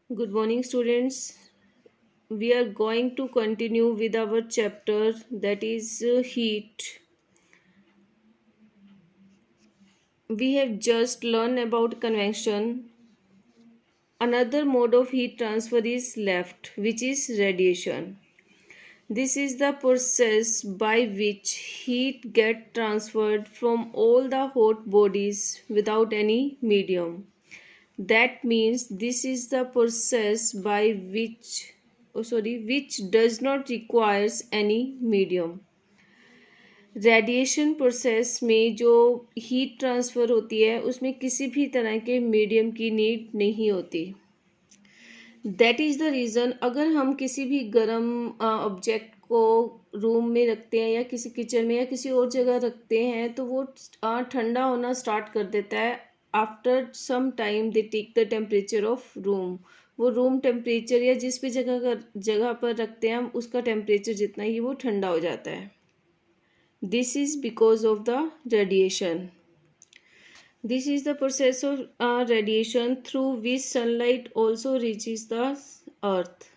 Good morning, students. We are going to continue with our chapter that is heat. We have just learned about convection. Another mode of heat transfer is left, which is radiation. This is the process by which heat gets transferred from all the hot bodies without any medium. That means this is the process by which does not requires any medium. Radiation process में जो heat transfer होती है उसमें किसी भी तरह के medium की नीड नहीं होती. दैट इज़ द रीज़न अगर हम किसी भी गर्म ऑब्जेक्ट को रूम में रखते हैं या किसी किचन में या किसी और जगह रखते हैं तो वो ठंडा होना स्टार्ट कर देता है. After some time they take the temperature of room. वो रूम टेम्परेचर या जिस भी जगह पर रखते हैं हम उसका टेम्परेचर जितना ही वो ठंडा हो जाता है. This is because of the radiation. This is the process of radiation through which sunlight also reaches the earth.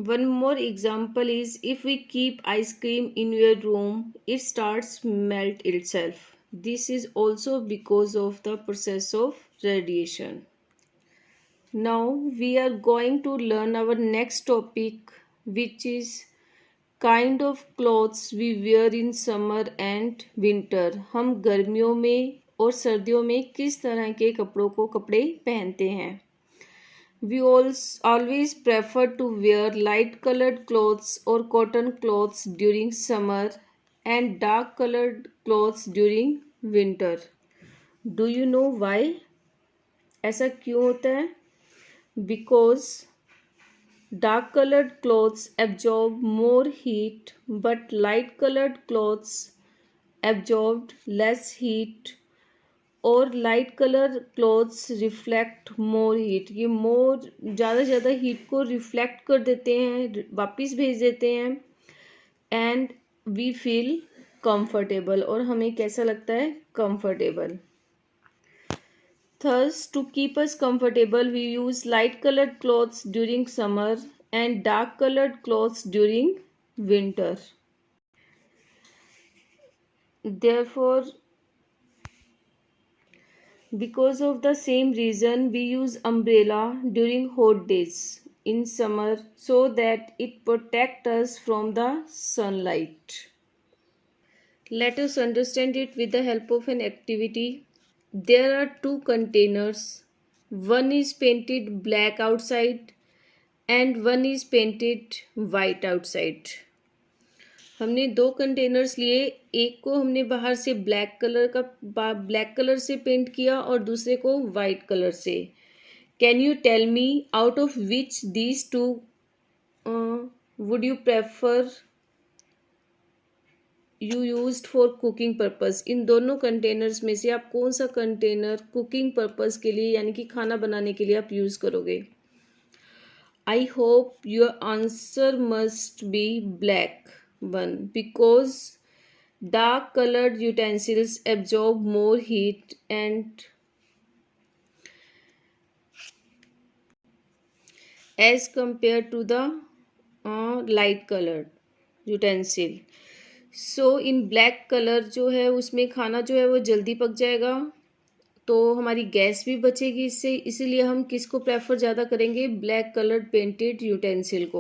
One more example is if we keep ice cream in your room, it starts melt itself. This is also because of the process of radiation. Now we are going to learn our next topic, which is kind of clothes we wear in summer and winter. हम गर्मियों में और सर्दियों में किस तरह के कपड़े पहनते हैं. We always prefer to wear light coloured clothes और cotton clothes during summer and dark coloured clothes during winter. Do you know why? ऐसा क्यों होता है? Because dark colored clothes absorb more heat but light colored clothes absorb less heat और light color clothes reflect more heat. ये more ज़्यादा heat को reflect कर देते हैं, वापस भेज देते हैं. and we feel comfortable और हमें कैसा लगता है? comfortable. Thus, to keep us comfortable, we use light colored clothes during summer and dark colored clothes during winter. Therefore, because of the same reason, we use umbrella during hot days in summer so that it protects us from the sunlight. Let us understand it with the help of an activity. There are two containers. One is painted black outside and one is painted white outside. हमने दो containers लिए. एक को हमने बाहर से black colour से paint किया और दूसरे को वाइट कलर से. Can you tell me out of which these two would you prefer you used for cooking purpose? इन दोनों कंटेनर्स में से आप कौन सा कंटेनर कुकिंग पर्पस के लिए यानी कि खाना बनाने के लिए आप यूज़ करोगे? I hope your answer must be black one because dark coloured utensils absorb more heat and as compare to the light coloured utensil. So in black colour जो है उसमें खाना जो है वो जल्दी पक जाएगा तो हमारी गैस भी बचेगी इससे. इसीलिए हम किसको प्रेफर ज़्यादा करेंगे? ब्लैक कलर्ड पेंटेड यूटेंसिल को.